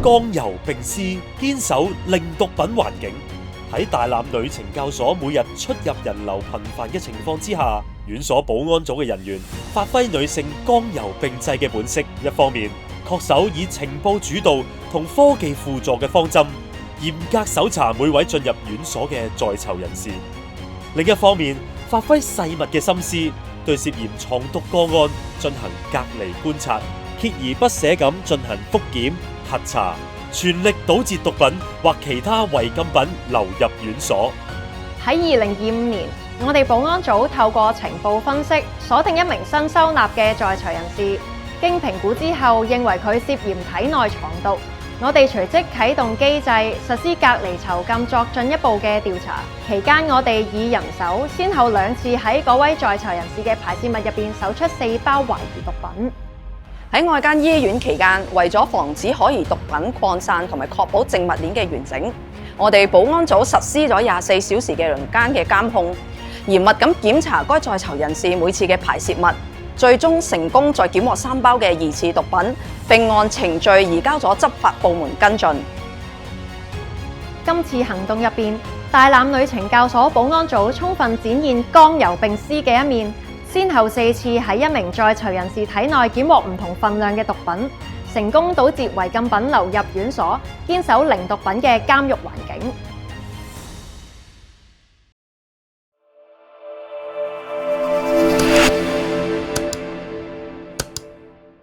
剛柔並施，堅守零毒品環境。喺大欖女懲教所每日出入人流頻繁嘅情況之下，院所保安組嘅人員發揮女性剛柔並濟嘅本色，一方面恪守以情報主導同科技輔助嘅方針，嚴格搜查每位進入院所嘅在囚人士；另一方面發揮細密嘅心思，對涉嫌藏毒個案進行隔離觀察，鍥而不捨咁進行復檢核查，全力堵截毒品或其他違禁品流入院所。喺2025年，我哋保安組透過情報分析，鎖定一名新收納嘅在囚人士。經評估之後，認為佢涉嫌體內藏毒。我哋隨即啟動機制，實施隔離囚禁作進一步嘅調查。期間，我哋以人手先後2次喺嗰位在囚人士嘅排泄物入邊搜出4包懷疑毒品。喺外間醫院期間，為咗防止可疑毒品擴散同埋確保證物鏈嘅完整，我哋保安組實施咗24小時嘅輪姦嘅監控，嚴密咁檢查該在囚人士每次嘅排泄物，最終成功再檢獲3包嘅疑似毒品，並按程序移交咗執法部門跟進。今次行動入邊，大欖女懲教所保安組充分展現剛柔並施嘅一面，先後4次喺一名在囚人士體內檢獲唔同分量嘅毒品，成功堵截違禁品流入院所，堅守零毒品嘅監獄環境。